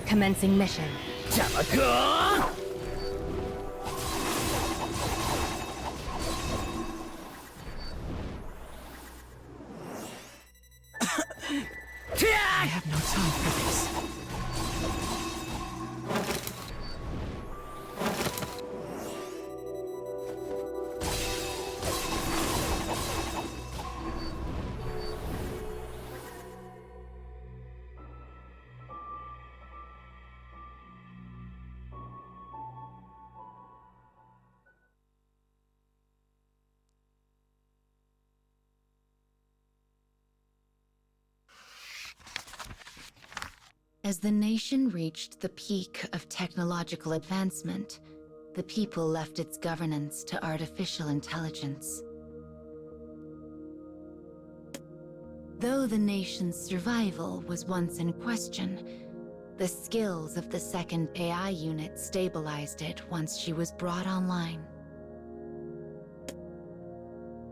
Commencing mission. 邪魔か I have no time for this. As the nation reached the peak of technological advancement, the people left its governance to artificial intelligence. Though the nation's survival was once in question, the skills of the second AI unit stabilized it once she was brought online.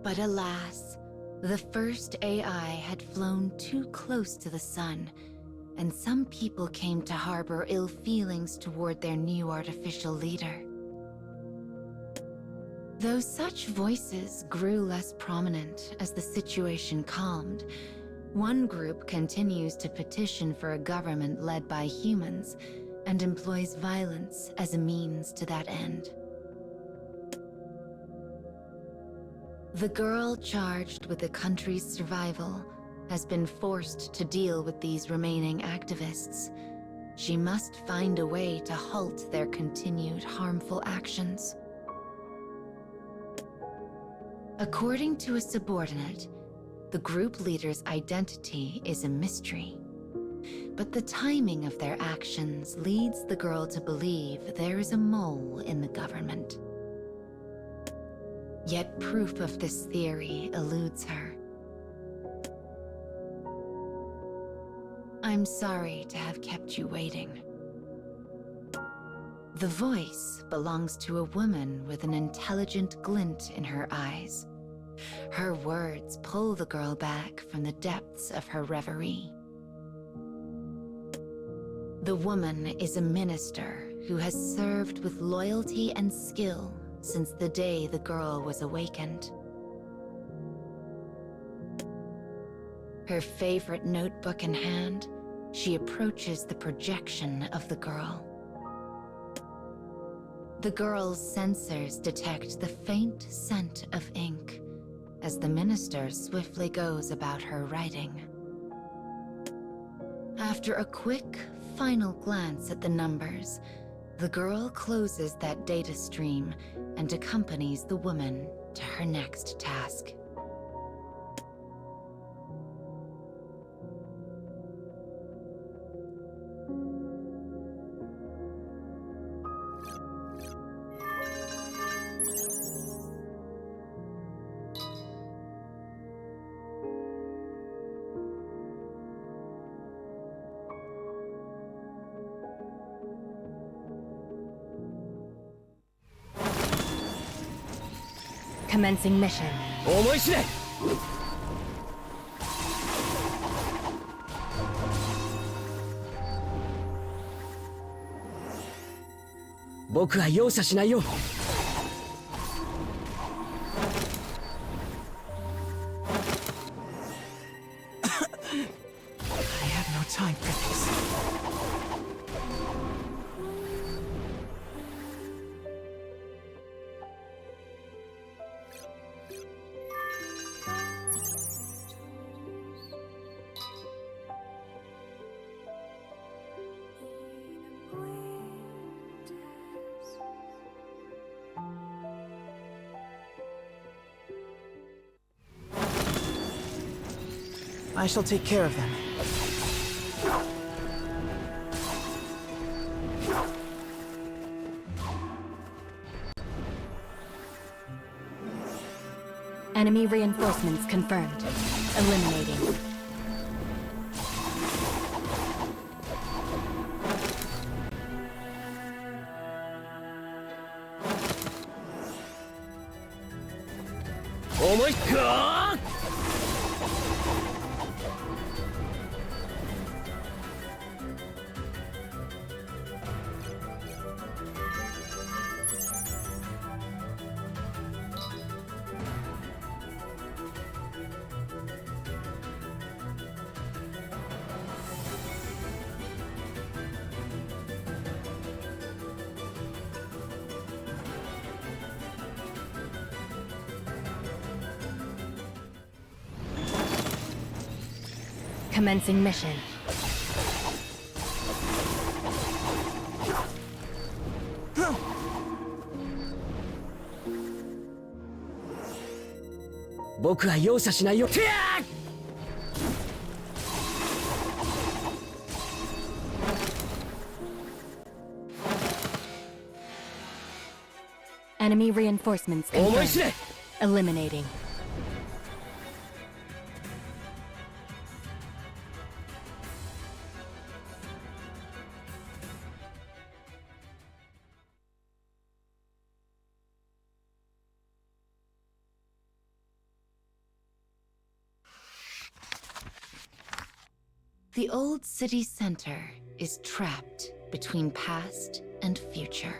But alas, the first AI had flown too close to the sun, and some people came to harbor ill feelings toward their new artificial leader. Though such voices grew less prominent as the situation calmed, one group continues to petition for a government led by humans and employs violence as a means to that end. The girl charged with the country's survival has been forced to deal with these remaining activists. She must find a way to halt their continued harmful actions. According to a subordinate, the group leader's identity is a mystery. But the timing of their actions leads the girl to believe there is a mole in the government. Yet proof of this theory eludes her. I'm sorry to have kept you waiting. The voice belongs to a woman with an intelligent glint in her eyes. Her words pull the girl back from the depths of her reverie. The woman is a minister who has served with loyalty and skill since the day the girl was awakened. Her favorite notebook in hand, she approaches the projection of the girl. The girl's sensors detect the faint scent of ink as the minister swiftly goes about her writing. After a quick, final glance at the numbers, the girl closes that data stream and accompanies the woman to her next task. Commencing mission. 思い知れ 僕は容赦しないよ I have no time for this. I shall take care of them. Enemy reinforcements confirmed. Eliminating.思いっか Commencing Commencing mission.僕は容赦しないよ。てやEnemy reinforcements 思い知 confirmed. れ。 Eliminating. The old city center is trapped between past and future.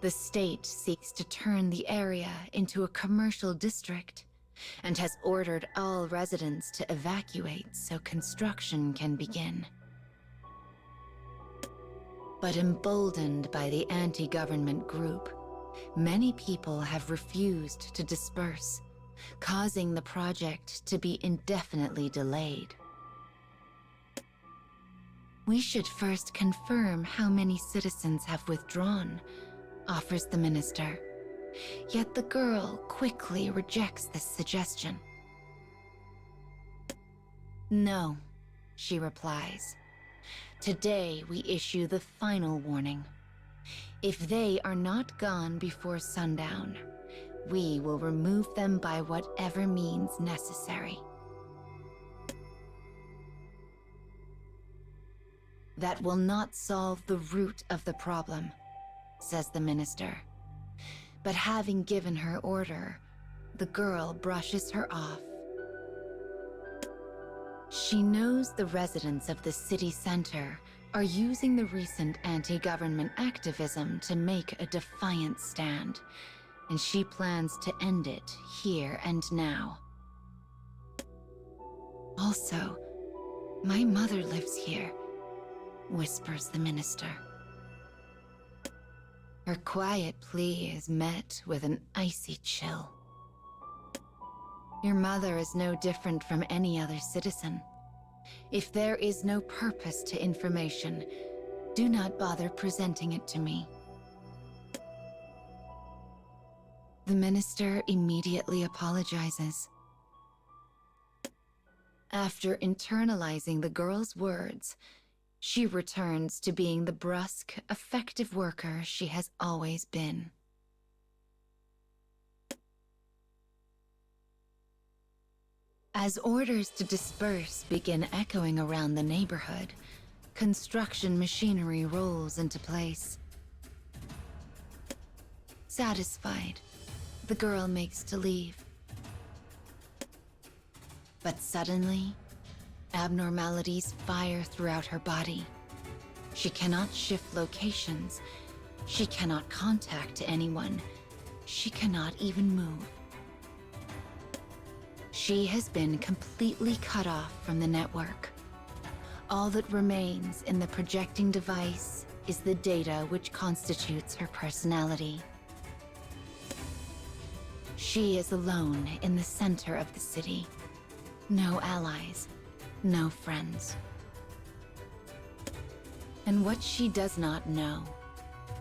The state seeks to turn the area into a commercial district and has ordered all residents to evacuate so construction can begin. But emboldened by the anti-government group, many people have refused to disperse, causing the project to be indefinitely delayed. We should first confirm how many citizens have withdrawn, offers the minister. Yet the girl quickly rejects this suggestion. No, she replies. Today we issue the final warning. If they are not gone before sundown, we will remove them by whatever means necessary. That will not solve the root of the problem, says the minister. But having given her order, the girl brushes her off. She knows the residents of the city center are using the recent anti-government activism to make a defiant stand, and she plans to end it here and now. Also, my mother lives here, whispers the minister. Her quiet plea is met with an icy chill. Your mother is no different from any other citizen. If there is no purpose to information, do not bother presenting it to me. The minister immediately apologizes. After internalizing the girl's words, she returns to being the brusque, effective worker she has always been. As orders to disperse begin echoing around the neighborhood, construction machinery rolls into place. Satisfied, the girl makes to leave. But suddenly, abnormalities fire throughout her body. She cannot shift locations. She cannot contact anyone. She cannot even move. She has been completely cut off from the network. All that remains in the projecting device is the data which constitutes her personality. She is alone in the center of the city. No allies, no friends. And what she does not know,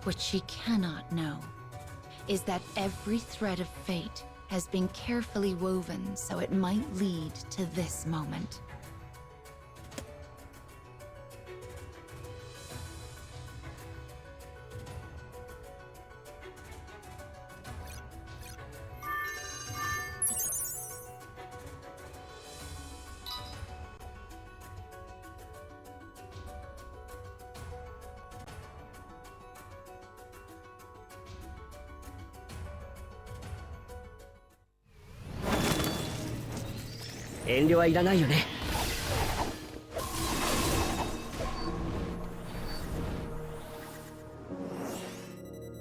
what she cannot know, is that every thread of fate has been carefully woven so it might lead to this moment.遠慮はいらないよね。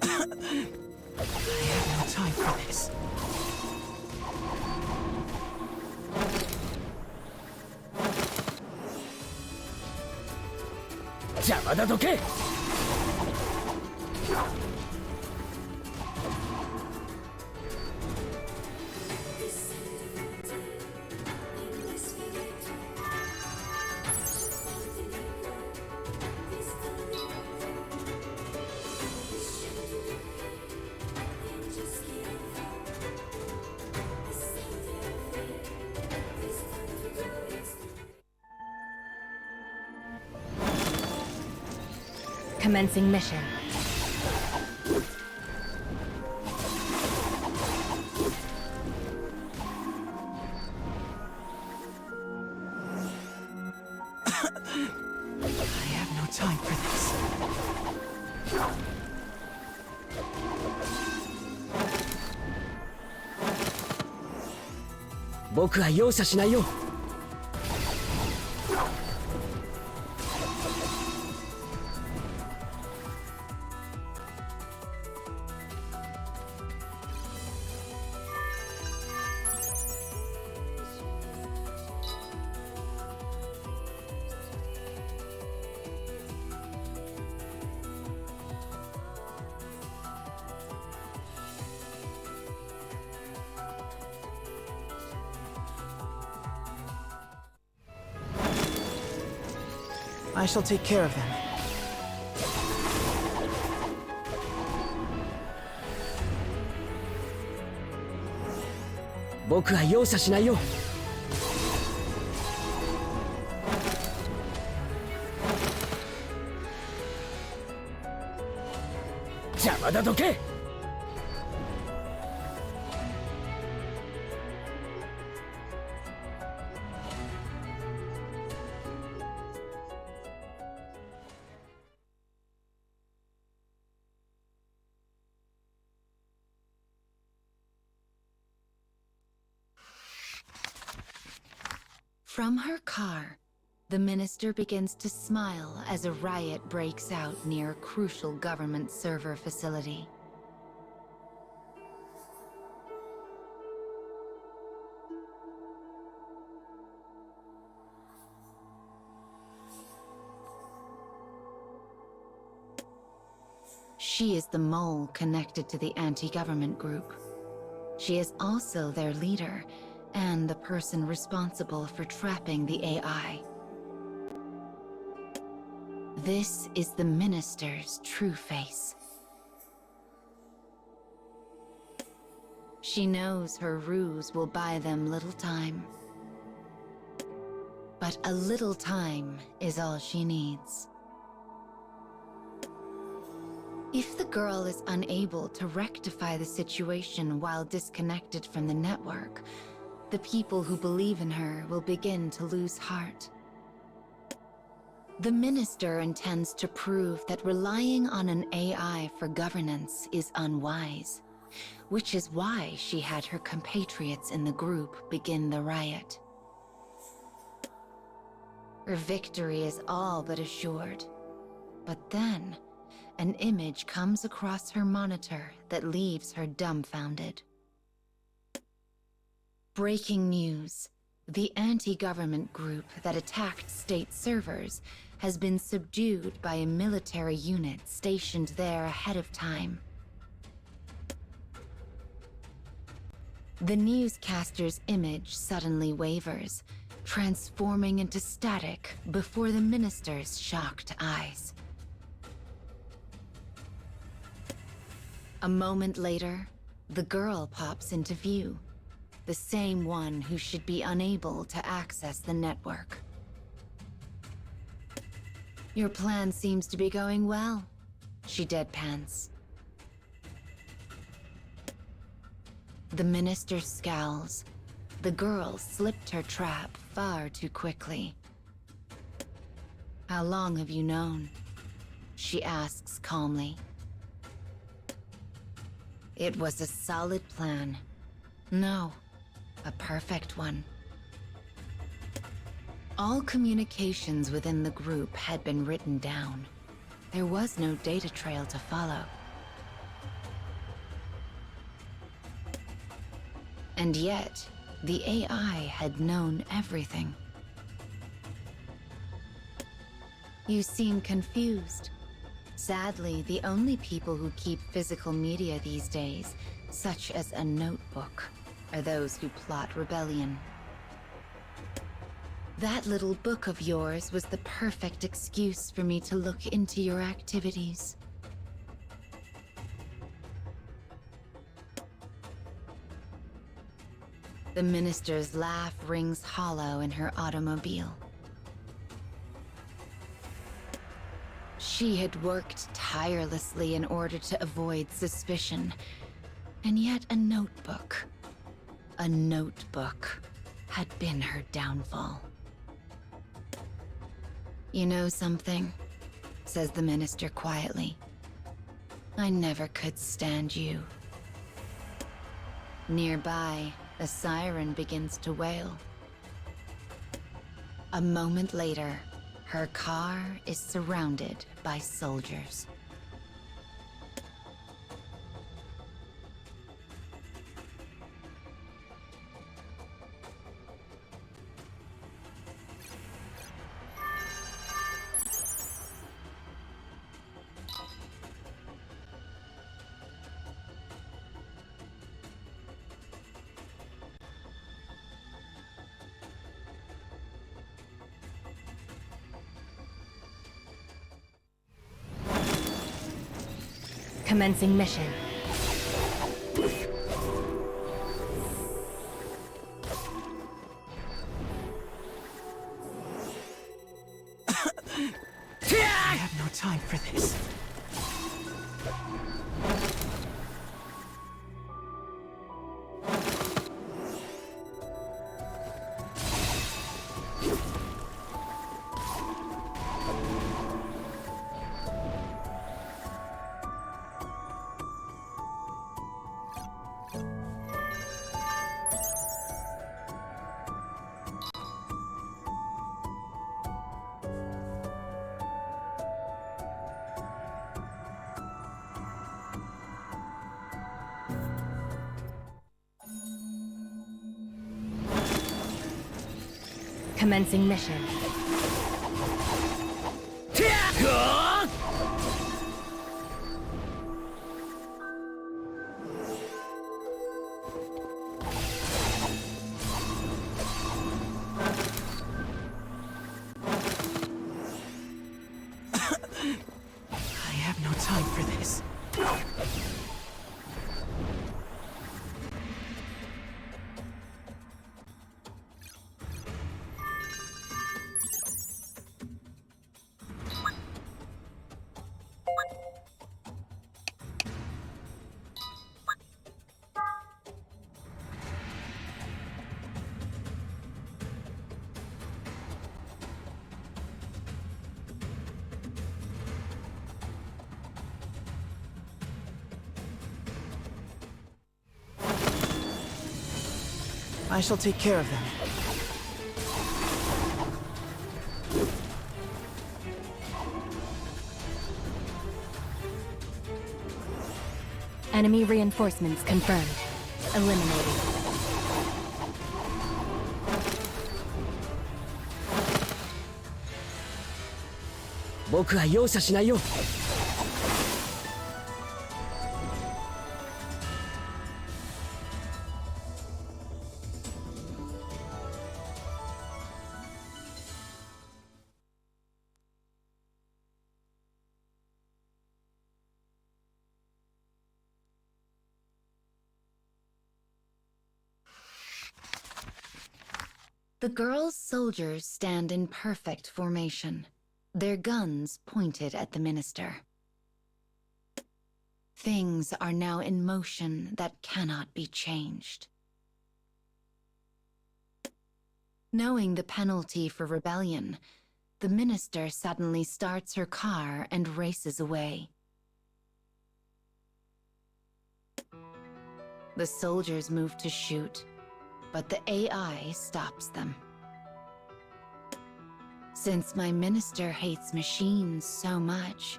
I have no time for this. 邪魔だどけ。Commencing mission. I have no time for this. 僕は容赦しないよ。I shall take care of them. 僕は容赦しないよ。邪魔だどけ。From her car, the minister begins to smile as a riot breaks out near a crucial government server facility. She is the mole connected to the anti-government group. She is also their leader, and the person responsible for trapping the AI. This is the minister's true face. She knows her ruse will buy them little time. But a little time is all she needs. If the girl is unable to rectify the situation while disconnected from the network, the people who believe in her will begin to lose heart. The minister intends to prove that relying on an AI for governance is unwise, which is why she had her compatriots in the group begin the riot. Her victory is all but assured, but then an image comes across her monitor that leaves her dumbfounded. Breaking news. The anti-government group that attacked state servers has been subdued by a military unit stationed there ahead of time. The newscaster's image suddenly wavers, transforming into static before the minister's shocked eyes. A moment later, the girl pops into view. The same one who should be unable to access the network. Your plan seems to be going well, she deadpans. The minister scowls. The girl slipped her trap far too quickly. How long have you known? She asks calmly. It was a solid plan. No. A perfect one. All communications within the group had been written down. There was no data trail to follow. And yet, the AI had known everything. You seem confused. Sadly, the only people who keep physical media these days, such as a notebook, are those who plot rebellion. That little book of yours was the perfect excuse for me to look into your activities. The minister's laugh rings hollow in her automobile. She had worked tirelessly in order to avoid suspicion. And yet a notebook had been her downfall. "You know something?" says the minister quietly. "I never could stand you." Nearby, a siren begins to wail. A moment later, her car is surrounded by soldiers. Commencing mission. I have no time for this. Commencing mission. I have no time for this. I shall take care of them. Enemy reinforcements confirmed. Eliminated. 僕は容赦しないよ。The girls' soldiers stand in perfect formation, their guns pointed at the minister. Things are now in motion that cannot be changed. Knowing the penalty for rebellion, the minister suddenly starts her car and races away. The soldiers move to shoot, but the AI stops them. Since my minister hates machines so much,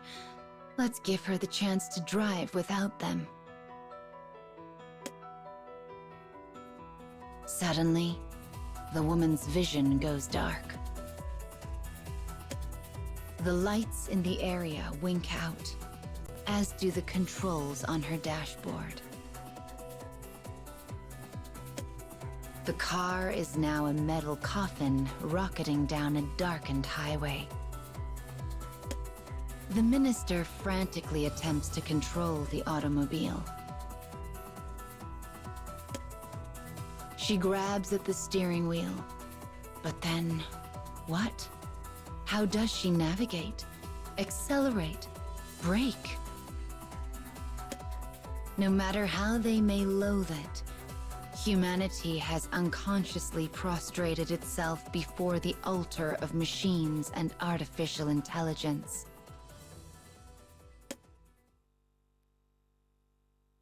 let's give her the chance to drive without them. Suddenly, the woman's vision goes dark. The lights in the area wink out, as do the controls on her dashboard. The car is now a metal coffin rocketing down a darkened highway. The minister frantically attempts to control the automobile. She grabs at the steering wheel, but then, what? How does she navigate? accelerate, break. No matter how they may loathe it, humanity has unconsciously prostrated itself before the altar of machines and artificial intelligence.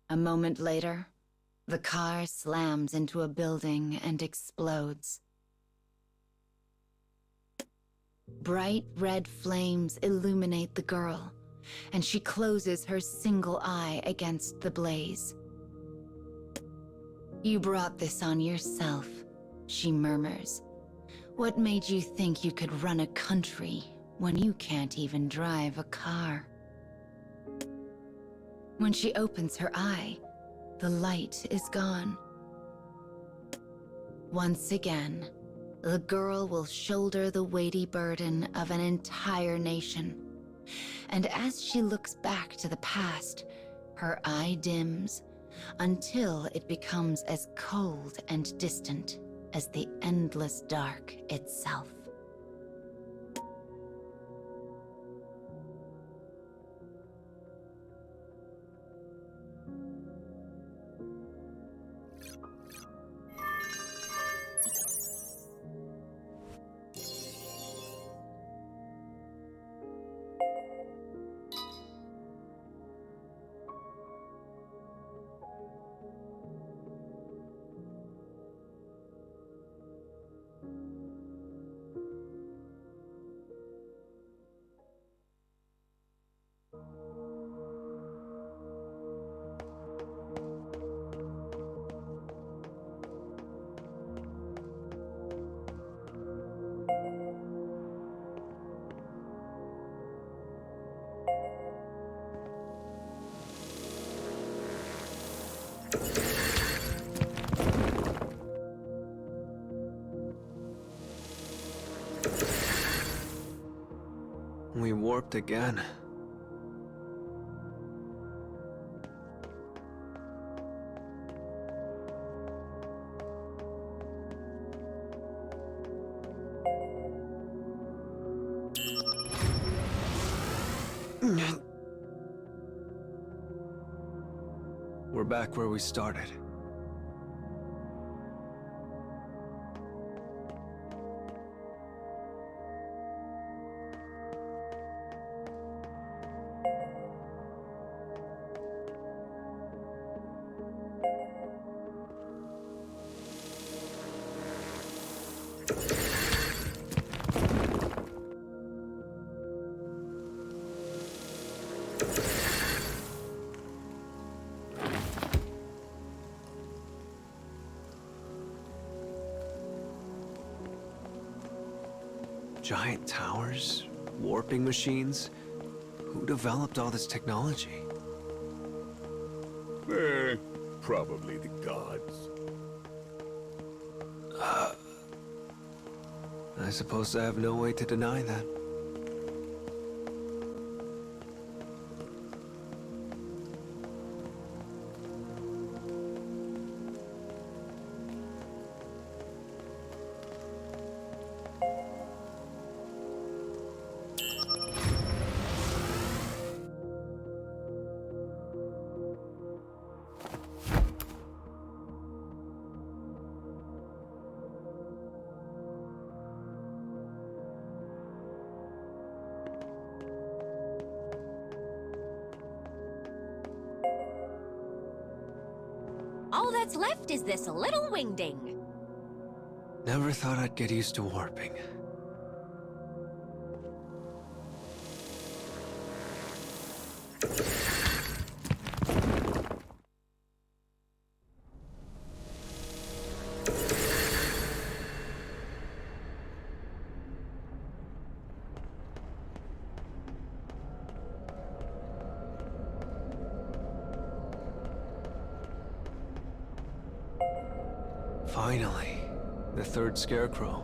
A moment later, the car slams into a building and explodes. Bright red flames illuminate the girl, and she closes her single eye against the blaze. "You brought this on yourself," she murmurs. "What made you think you could run a country when you can't even drive a car?" When she opens her eye, the light is gone. Once again, the girl will shoulder the weighty burden of an entire nation. And as she looks back to the past, her eye dims until it becomes as cold and distant as the endless dark itself. We warped again. We're back where we started. Giant towers? Warping machines? Who developed all this technology? Probably the gods. I suppose I have no way to deny that. All that's left is this little wingding. Never thought I'd get used to warping. Finally, the third scarecrow.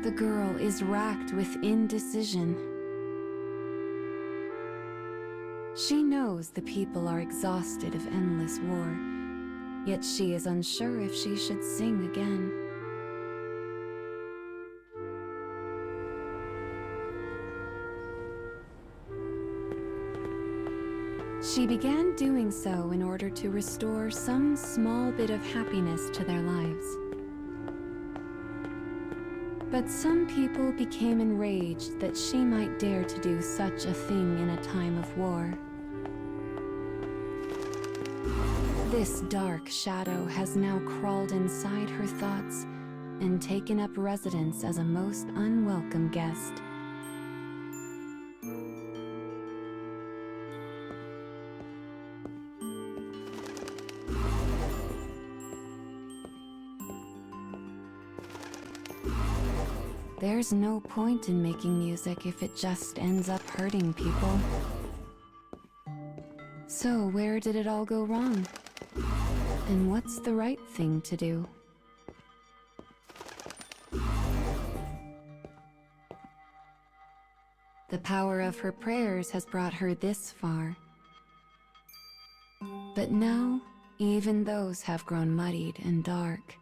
The girl is racked with indecision. She knows the people are exhausted of endless war, yet she is unsure if she should sing again. She began doing so in order to restore some small bit of happiness to their lives. But some people became enraged that she might dare to do such a thing in a time of war. This dark shadow has now crawled inside her thoughts and taken up residence as a most unwelcome guest. There's no point in making music if it just ends up hurting people. So where did it all go wrong? And what's the right thing to do? The power of her prayers has brought her this far. But now, even those have grown muddied and dark,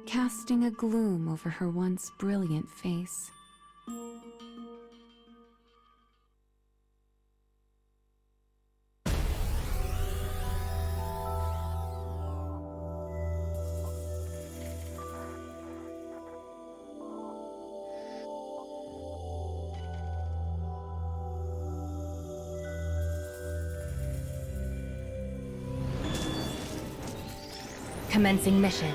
casting a gloom over her once brilliant face. Commencing mission.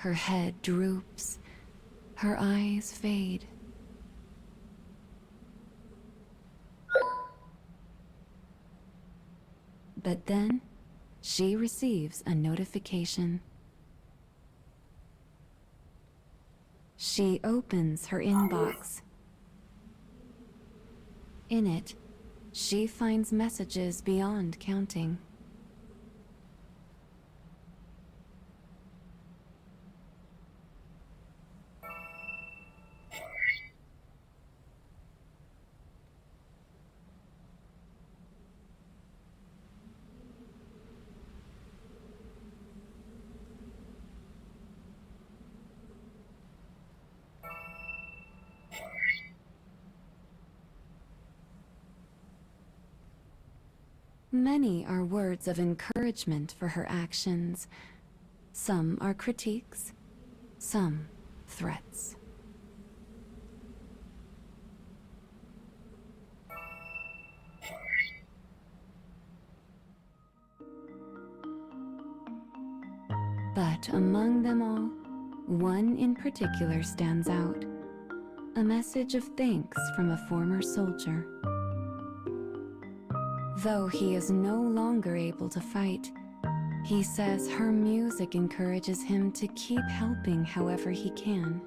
Her head droops, her eyes fade. But then, she receives a notification. She opens her inbox. In it, she finds messages beyond counting. Many are words of encouragement for her actions. Some are critiques, some threats. But among them all, one in particular stands out. A message of thanks from a former soldier. Though he is no longer able to fight, he says her music encourages him to keep helping however he can.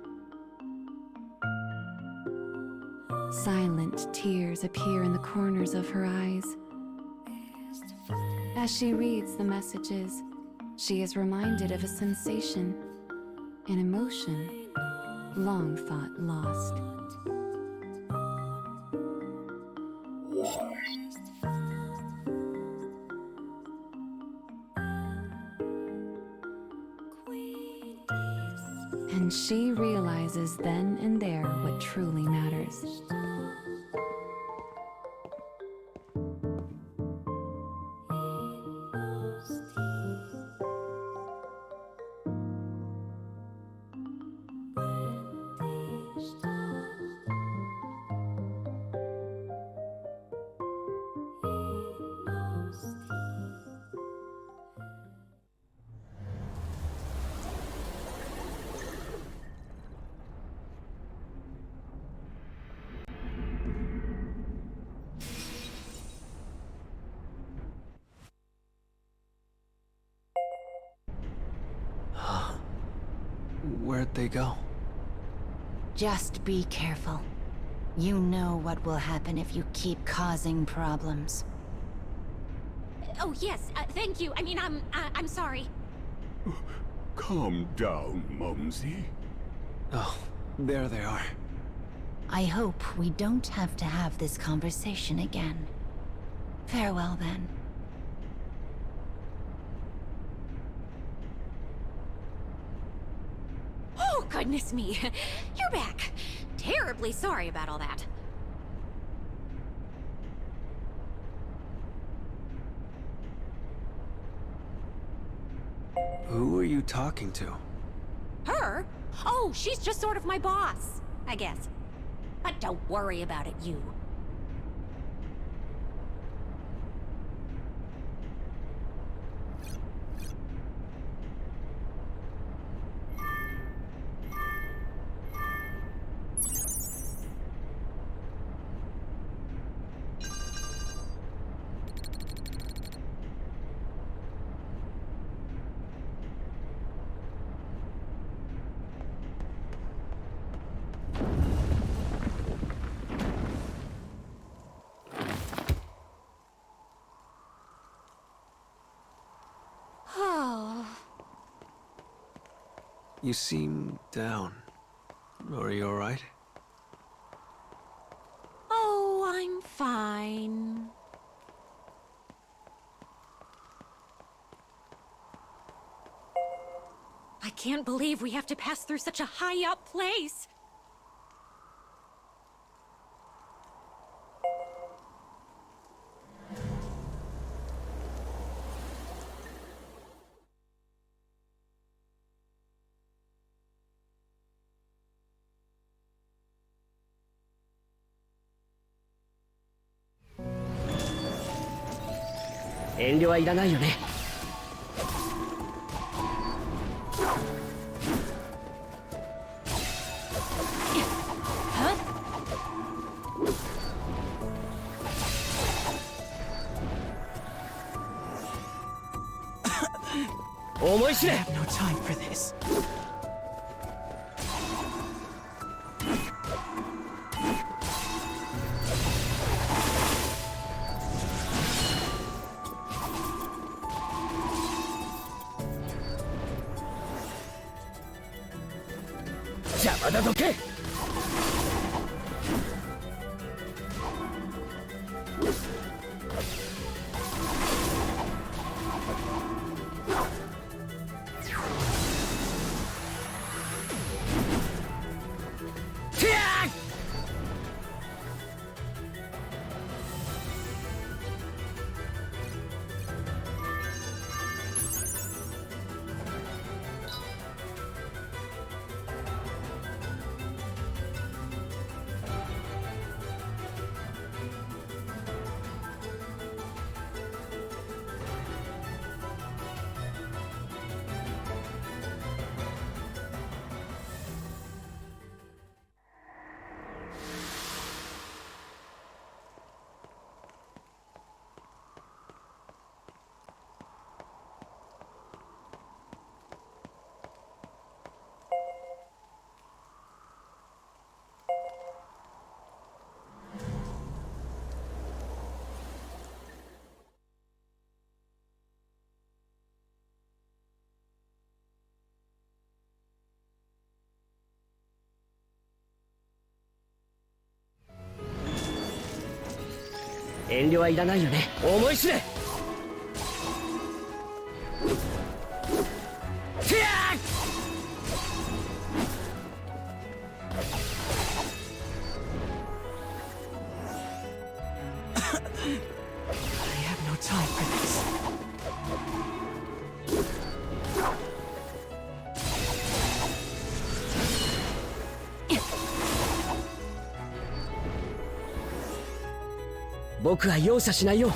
Silent tears appear in the corners of her eyes. As she reads the messages, she is reminded of a sensation, an emotion long thought lost. And she realizes then and there what truly matters. Where'd they go? Just be careful. You know what will happen if you keep causing problems. Oh, yes, thank you. I mean, I'm sorry. Calm down, Mumsy. Oh, there they are. I hope we don't have to have this conversation again. Farewell, then. Oh, goodness me. You're back. Terribly sorry about all that. Who are you talking to? Her? Oh, she's just sort of my boss, I guess. But don't worry about it, you. Oh. You seem down. Are you alright? Oh, I'm fine. I can't believe we have to pass through such a high-up place.遠慮はいらないよね。思い知れ。No time for this. 邪魔だどけ。遠慮はいらないよね。思い知れ。てやーI have no time for this. 僕は容赦しないよ。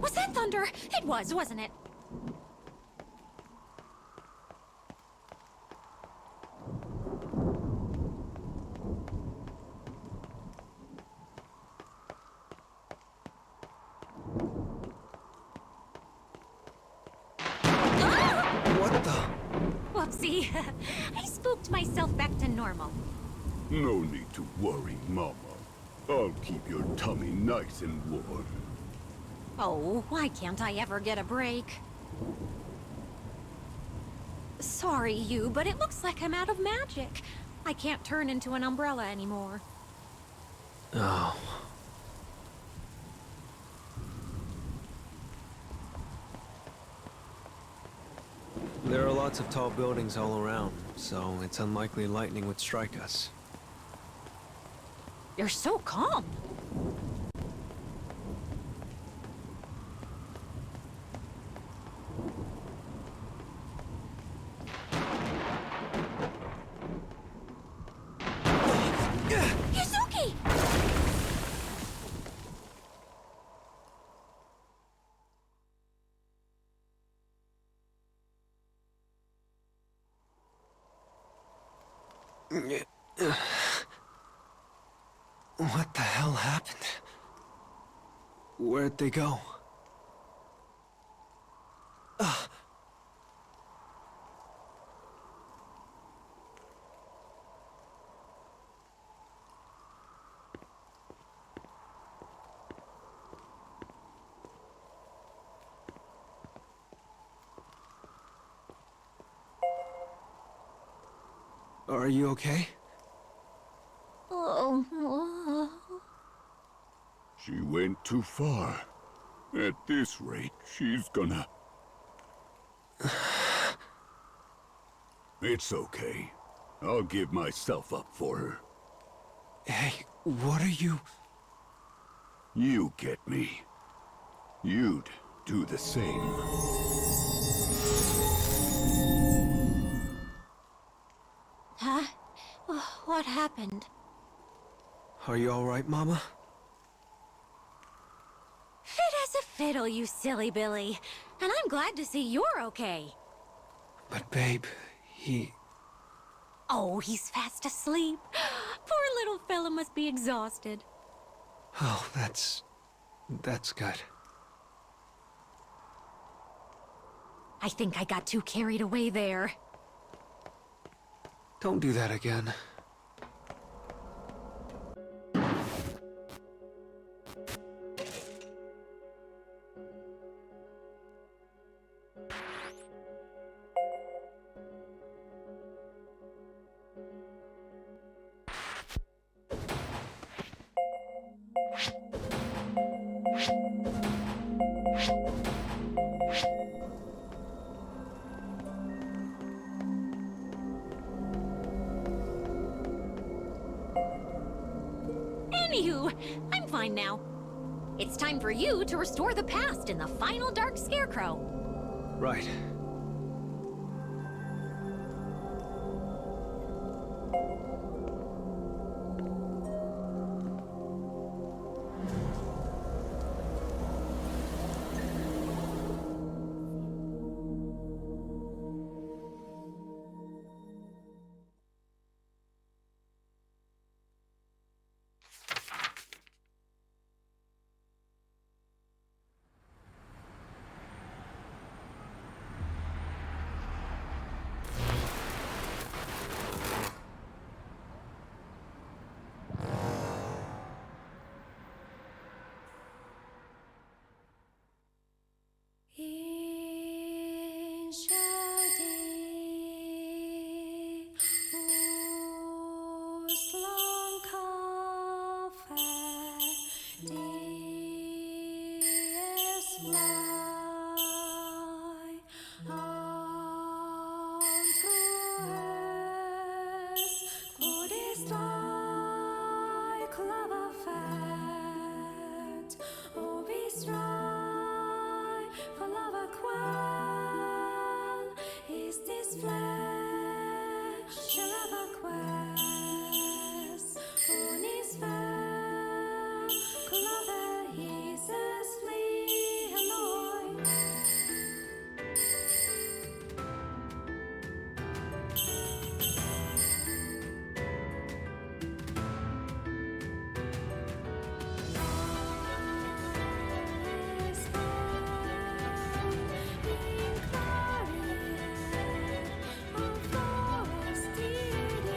Was that thunder? It was, wasn't it? What the? Whoopsie. I spooked myself back to normal. No need to worry, Mama. I'll keep your tummy nice and warm. Oh, why can't I ever get a break? Sorry, you, but it looks like I'm out of magic. I can't turn into an umbrella anymore. Oh. There are lots of tall buildings all around, so it's unlikely lightning would strike us. You're so calm. Yuzuki! What the hell happened? Where'd they go? Are you okay? Oh. She went too far. At this rate, she's gonna... It's okay. I'll give myself up for her. Hey, what are you... You get me. You'd do the same. Huh? What happened? Are you alright, Mama? Fit as a fiddle, you silly Billy. And I'm glad to see you're okay. But babe, he... Oh, he's fast asleep. Poor little fella must be exhausted. Oh, that's good. I think I got too carried away there. Don't do that again. Anywho, I'm fine now. It's time for you to restore the past in the final Dark Scarecrow. Right.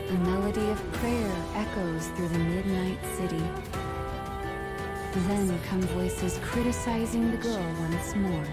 A melody of prayer echoes through the midnight city. Then come voices criticizing the girl once more.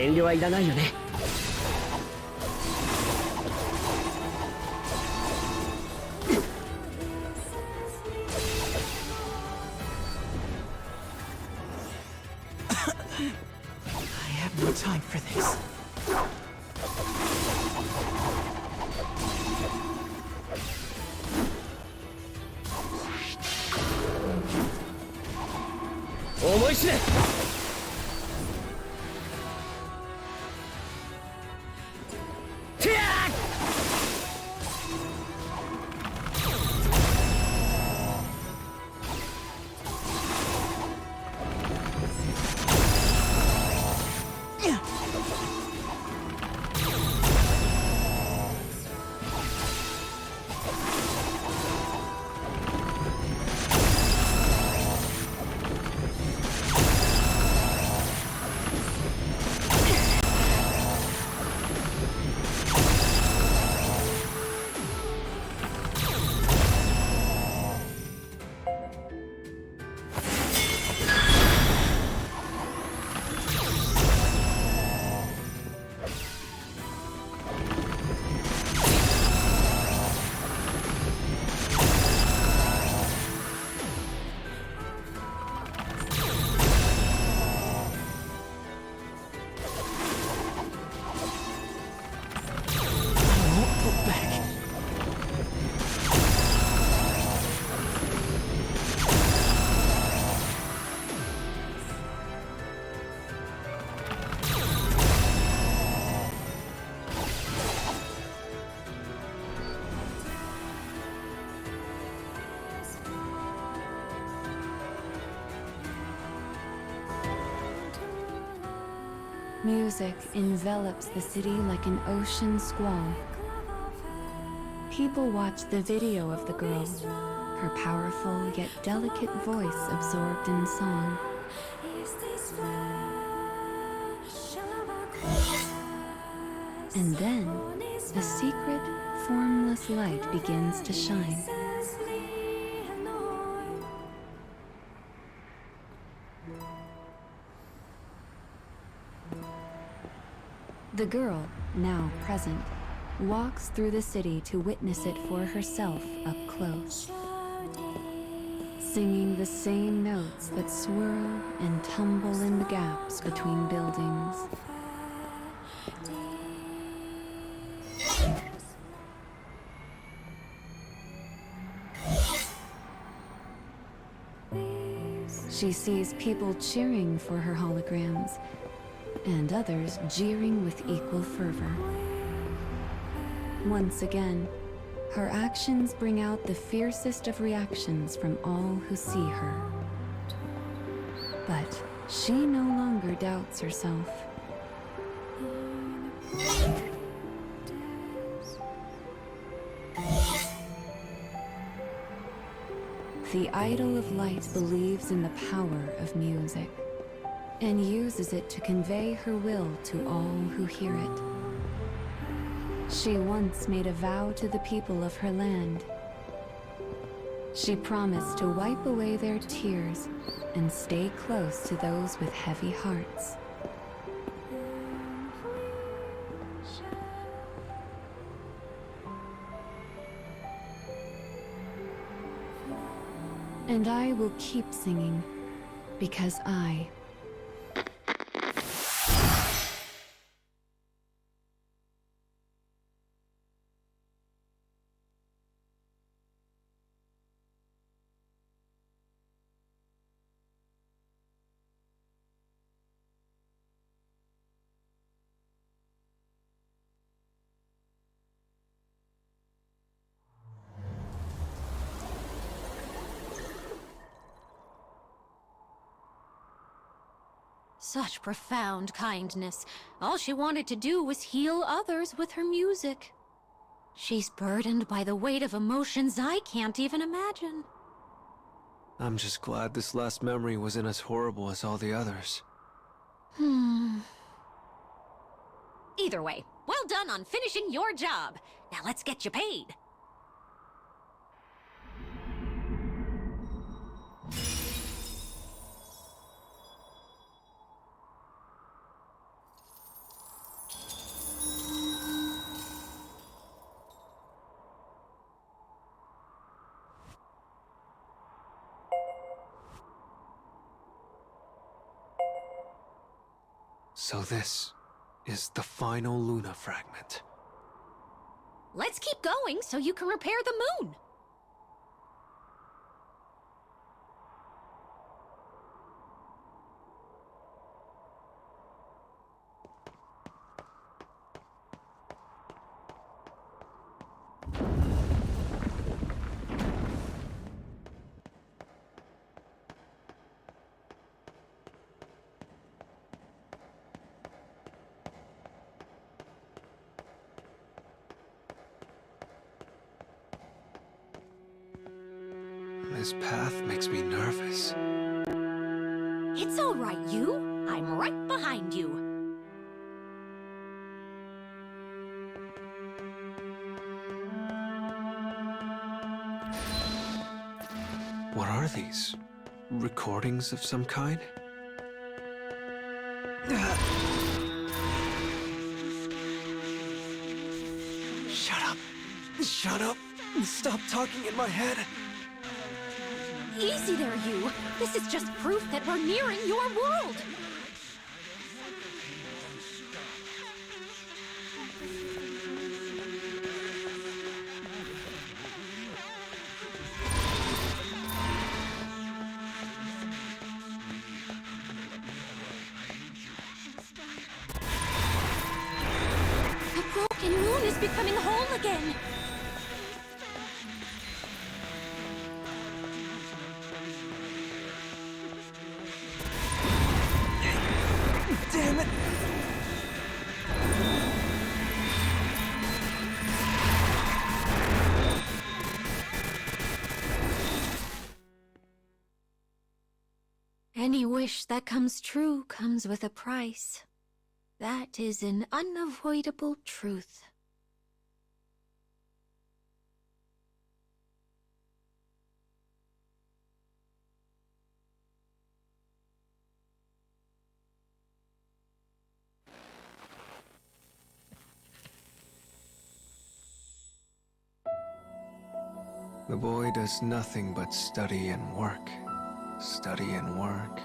I have no time for this. Music envelops the city like an ocean squall. People watch the video of the girl, her powerful yet delicate voice absorbed in song. And then, a secret, formless light begins to shine. The girl, now present, walks through the city to witness it for herself up close, singing the same notes that swirl and tumble in the gaps between buildings. She sees people cheering for her holograms, and others jeering with equal fervor. Once again, her actions bring out the fiercest of reactions from all who see her. But she no longer doubts herself. The Idol of Light believes in the power of music, and uses it to convey her will to all who hear it. She once made a vow to the people of her land. She promised to wipe away their tears and stay close to those with heavy hearts. And I will keep singing, because I... Such profound kindness. All she wanted to do was heal others with her music. She's burdened by the weight of emotions I can't even imagine. I'm just glad this last memory wasn't as horrible as all the others. Either way, well done on finishing your job. Now let's get you paid. So this is the final Luna fragment. Let's keep going so you can repair the moon. This path makes me nervous. It's all right, you. I'm right behind you. What are these? Recordings of some kind? Shut up! Shut up! Stop talking in my head! Easy there, you. This is just proof that we're nearing your world. The broken moon is becoming whole again. Damn it! Any wish that comes true comes with a price. That is an unavoidable truth. The boy does nothing but study and work. Study and work.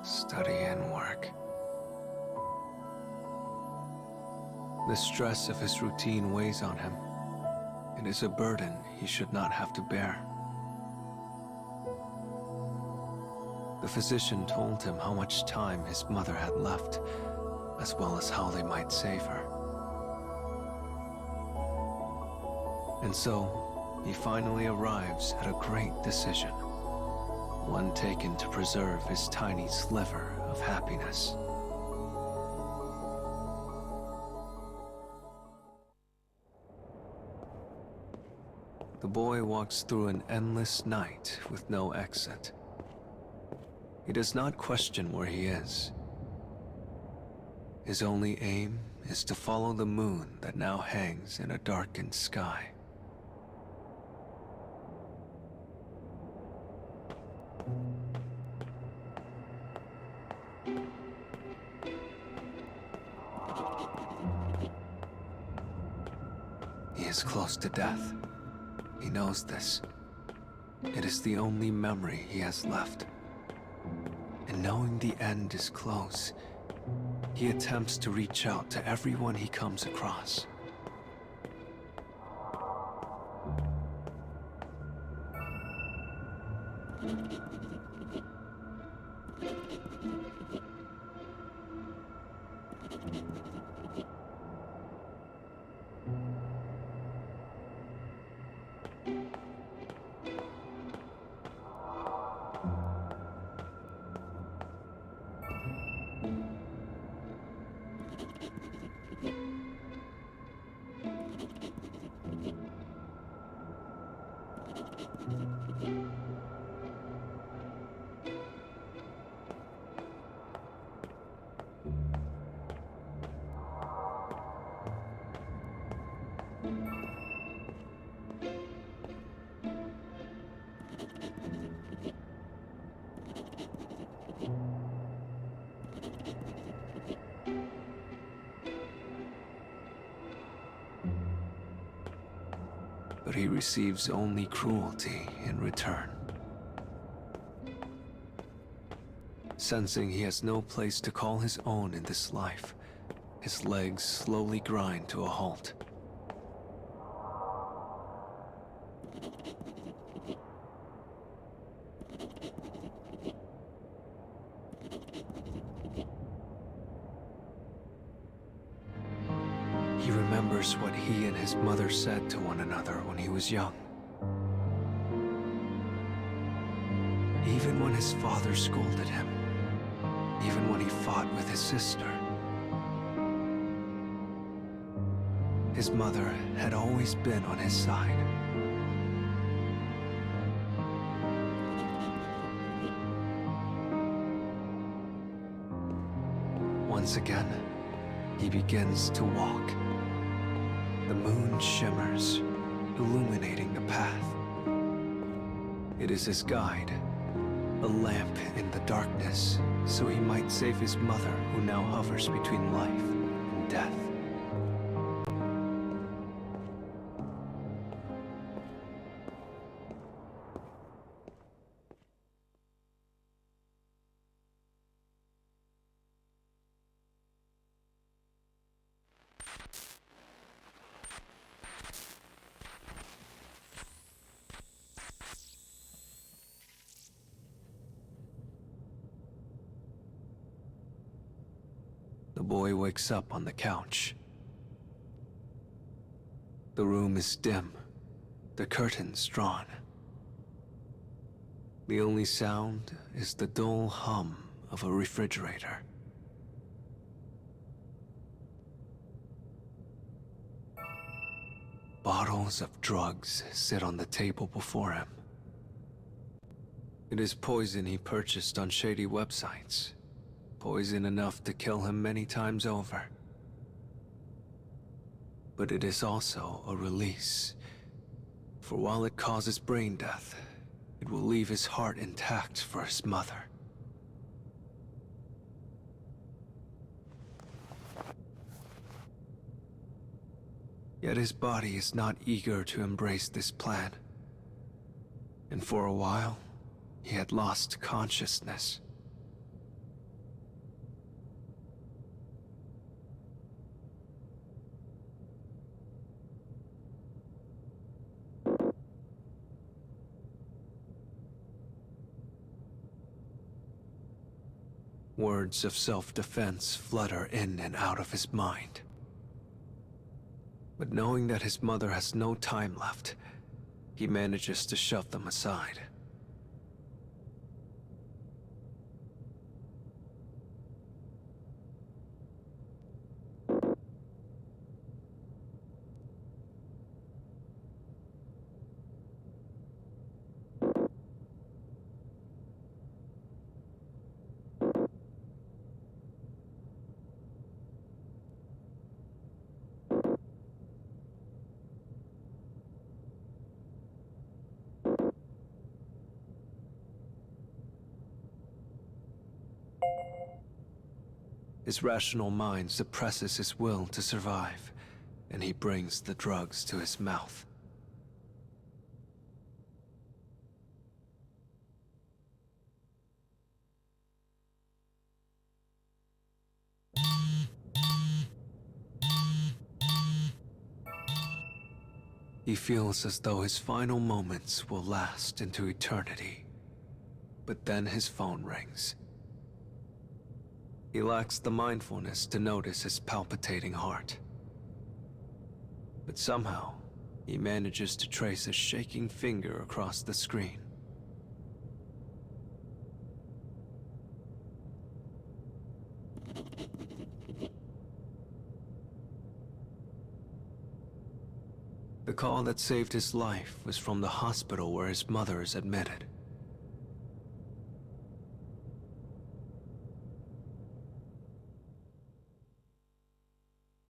Study and work. The stress of his routine weighs on him. It is a burden he should not have to bear. The physician told him how much time his mother had left, as well as how they might save her. And so, he finally arrives at a great decision. One taken to preserve his tiny sliver of happiness. The boy walks through an endless night with no exit. He does not question where he is. His only aim is to follow the moon that now hangs in a darkened sky. He is close to death. He knows this. It is the only memory he has left. And knowing the end is close, he attempts to reach out to everyone he comes across. But he receives only cruelty in return. Sensing he has no place to call his own in this life, his legs slowly grind to a halt. He remembers what he and his mother said to one another when he was young. Even when his father scolded him, even when he fought with his sister, his mother had always been on his side. Once again, he begins to walk. The moon shimmers, illuminating the path. It is his guide, a lamp in the darkness, so he might save his mother who now hovers between life and death. The boy wakes up on the couch. The room is dim, the curtains drawn. The only sound is the dull hum of a refrigerator. Bottles of drugs sit on the table before him. It is poison he purchased on shady websites. Poison enough to kill him many times over. But it is also a release. For while it causes brain death, it will leave his heart intact for his mother. Yet his body is not eager to embrace this plan. And for a while, he had lost consciousness. Words of self-defense flutter in and out of his mind. But knowing that his mother has no time left, he manages to shove them aside. His rational mind suppresses his will to survive, and he brings the drugs to his mouth. He feels as though his final moments will last into eternity. But then his phone rings. He lacks the mindfulness to notice his palpitating heart. But somehow, he manages to trace a shaking finger across the screen. The call that saved his life was from the hospital where his mother is admitted.